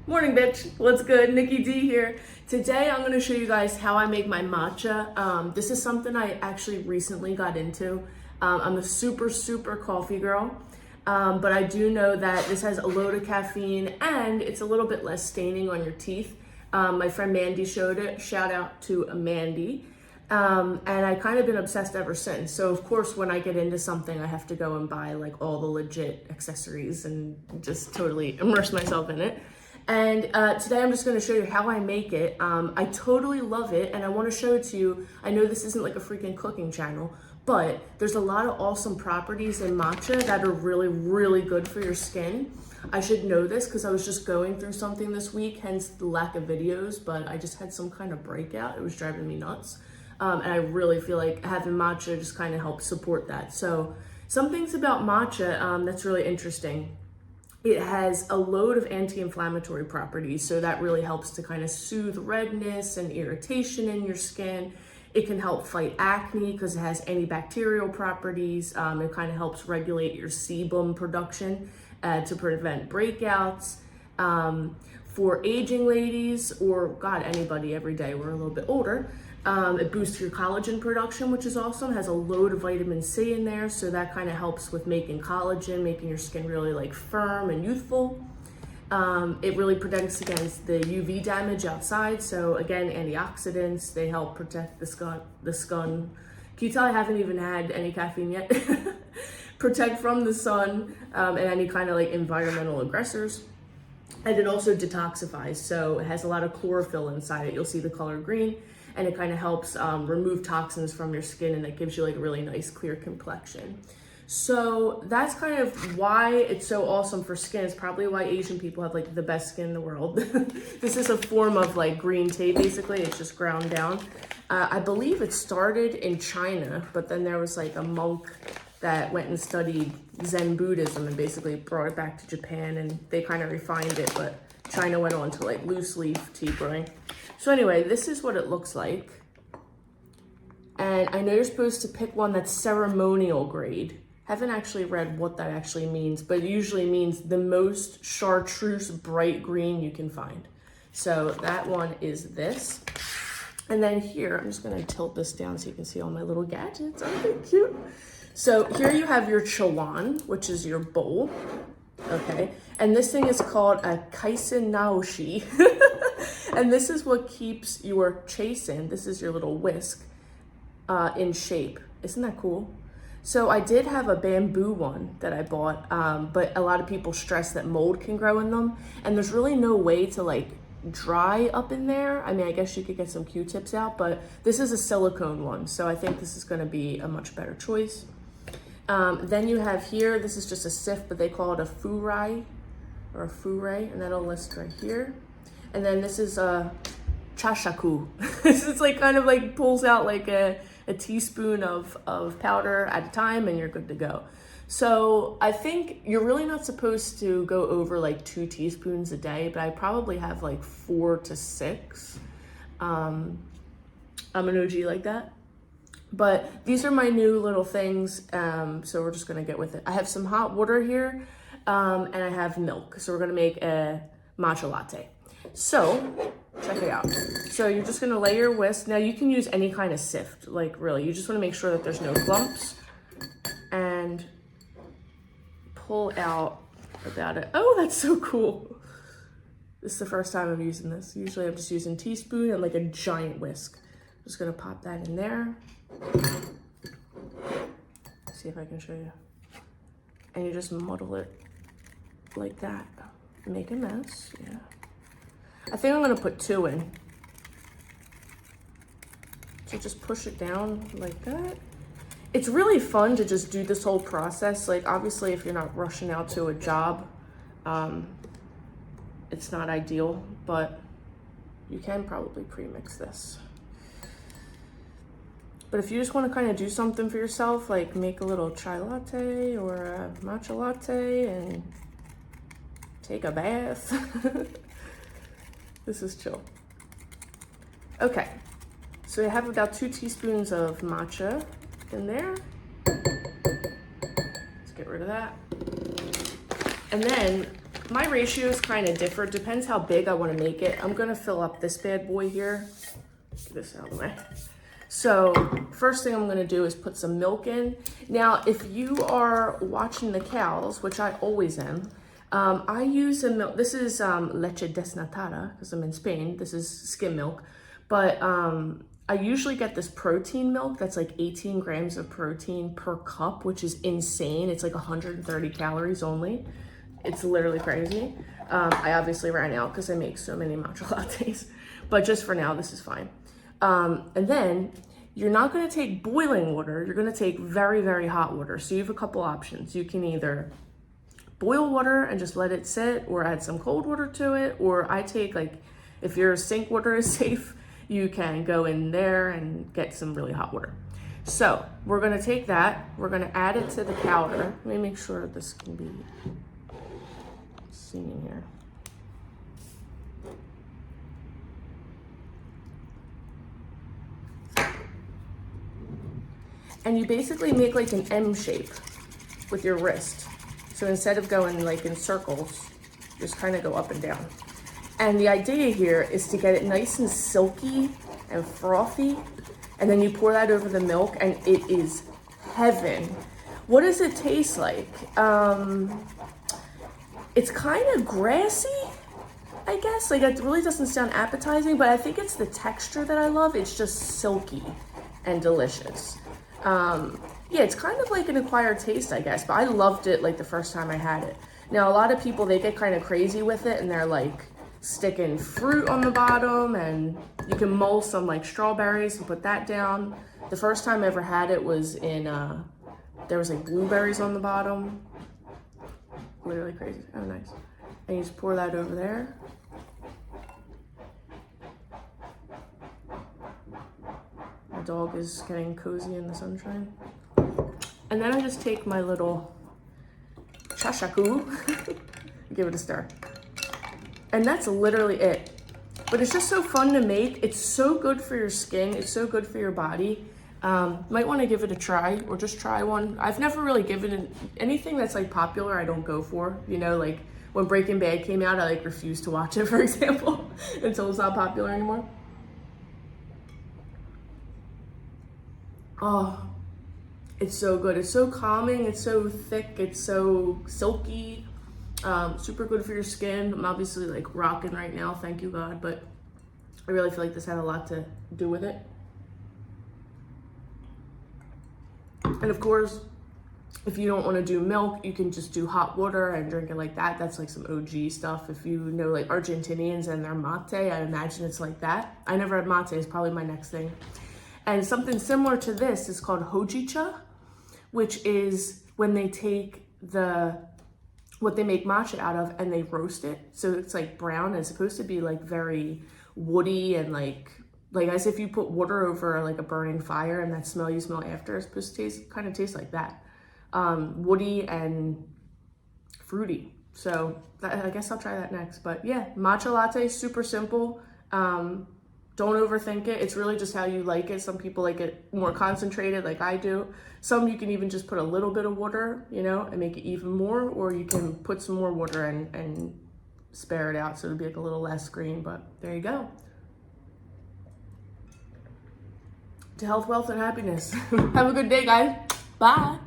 Morning, bitch. What's good? Nikki D here. Today, I'm going to show you guys how I make my matcha. This is something I actually recently got into. I'm a super coffee girl, but I do know that this has a load of caffeine and it's a little bit less staining on your teeth. My friend Mandy showed it. Shout out to Mandy. And I kind of been obsessed ever since. So of course, when I get into something, I have to go and buy like all the legit accessories and just totally immerse myself in it. And today I'm just going to show you how I make it. I totally love it and I want to show it to you. I know this isn't like a freaking cooking channel, but there's a lot of awesome properties in matcha that are really good for your skin. I should know this because I was just going through something this week, hence the lack of videos, but I just had some kind of breakout. It was driving me nuts. And I really feel like having matcha just kind of helps support that. So some things about matcha that's really interesting. It has a load of anti-inflammatory properties, so that really helps to kind of soothe redness and irritation in your skin. It can help fight acne because it has antibacterial properties. It kind of helps regulate your sebum production to prevent breakouts. For aging ladies, or God, anybody every day, we're a little bit older, it boosts your collagen production, which is awesome. It has a load of vitamin C in there, so that kind of helps with making collagen, making your skin really like firm and youthful. It really protects against the UV damage outside. So again, antioxidants, they help protect the sun. Can you tell I haven't even had any caffeine yet? Protect from the sun and any kind of like environmental aggressors. And it also detoxifies, so it has a lot of chlorophyll inside it. You'll see the color green, and it kind of helps remove toxins from your skin, and that gives you like a really nice clear complexion. So that's kind of why it's so awesome for skin. It's probably why Asian people have like the best skin in the world. This is a form of like green tea, basically. It's just ground down. I believe it started in China, but then there was like a monk that went and studied Zen Buddhism and basically brought it back to Japan, and they kind of refined it, but China went on to like loose leaf tea brewing. So anyway, this is what it looks like. And I know you're supposed to pick one that's ceremonial grade. Haven't actually read what that actually means, but it usually means the most chartreuse bright green you can find. So that one is this. And then here, I'm just gonna tilt this down so you can see all my little gadgets. Aren't they cute? So here you have your chawan, which is your bowl, okay? And this thing is called a kaisen naoshi. And this is what keeps your chasen, this is your little whisk, in shape. Isn't that cool? So I did have a bamboo one that I bought, but a lot of people stress that mold can grow in them. And there's really no way to like dry up in there. I mean, I guess you could get some Q-tips out, but this is a silicone one. So I think this is gonna be a much better choice. Then you have here, this is just a sift, but they call it a furai or a furai, and that'll list right here. And then this is a chashaku. This is like kind of like pulls out like a teaspoon of powder at a time, and you're good to go. So I think you're really not supposed to go over like 2 teaspoons a day, but I probably have like 4 to 6. I'm an OG like that. But these are my new little things, so we're just gonna get with it. I have some hot water here, and I have milk. So we're gonna make a matcha latte. So, check it out. So you're just gonna lay your whisk. Now you can use any kind of sift, like really. You just wanna make sure that there's no clumps. And pull out about it. Oh, that's so cool. This is the first time I'm using this. Usually I'm just using teaspoon and like a giant whisk. I'm just gonna pop that in there. See if I can show you. And you just muddle it like that. Make a mess, yeah. I think I'm gonna put 2 in. So just push it down like that. It's really fun to just do this whole process. Like obviously if you're not rushing out to a job, it's not ideal, but you can probably pre-mix this. But if you just want to kind of do something for yourself, like make a little chai latte or a matcha latte and take a bath, this is chill. Okay, so I have about 2 teaspoons of matcha in there. Let's get rid of that. And then my ratios kind of differ. Depends how big I want to make it. I'm going to fill up this bad boy here. Get this out of the way. So first thing I'm going to do is put some milk in. Now, if you are watching the cows, which I always am, I use a milk. This is leche desnatada because I'm in Spain. This is skim milk. But I usually get this protein milk that's like 18 grams of protein per cup, which is insane. It's like 130 calories only. It's literally crazy. I obviously ran out because I make so many matcha lattes. But just for now, this is fine. And then you're not going to take boiling water. You're going to take very, very hot water. So you have a couple options. You can either boil water and just let it sit, or add some cold water to it. Or I take, like, if your sink water is safe, you can go in there and get some really hot water. So we're going to take that. We're going to add it to the powder. Let me make sure this can be seen in here. And you basically make like an M shape with your wrist. So instead of going like in circles, just kind of go up and down. And the idea here is to get it nice and silky and frothy. And then you pour that over the milk and it is heaven. What does it taste like? It's kind of grassy, I guess. Like, it really doesn't sound appetizing, but I think it's the texture that I love. It's just silky and delicious. Yeah, it's kind of like an acquired taste, I guess, but I loved it like the first time I had it. Now, a lot of people, they get kind of crazy with it and they're like sticking fruit on the bottom, and you can mull some like strawberries and put that down. The first time I ever had it was in, there was like blueberries on the bottom. Literally crazy. Oh, nice. And you just pour that over there. My dog is getting cozy in the sunshine. And then I just take my little chashaku, give it a stir. And that's literally it. But it's just so fun to make. It's so good for your skin. It's so good for your body. Might want to give it a try, or just try one. I've never really given it anything that's like popular. I don't go for, you know, like when Breaking Bad came out, I like refused to watch it, for example, until it's not popular anymore. Oh, it's so good. It's so calming. It's so thick. It's so silky. Super good for your skin. I'm obviously like rocking right now, thank you God, but I really feel like this had a lot to do with it. And of course, if you don't want to do milk, you can just do hot water and drink it like that. That's like some OG stuff. If you know like Argentinians and their mate, I imagine it's like that. I never had mate. It's probably my next thing. And something similar to this is called hojicha, which is when they take what they make matcha out of and they roast it. So it's like brown, and it's supposed to be like very woody and like as if you put water over like a burning fire, and that smell you smell after is supposed to kind of taste like that. Woody and fruity. So I guess I'll try that next. But yeah, matcha latte, super simple. Don't overthink it. It's really just how you like it. Some people like it more concentrated like I do. Some you can even just put a little bit of water, you know, and make it even more, or you can put some more water and spare it out so it'll be like a little less green, but there you go. To health, wealth, and happiness. Have a good day, guys. Bye.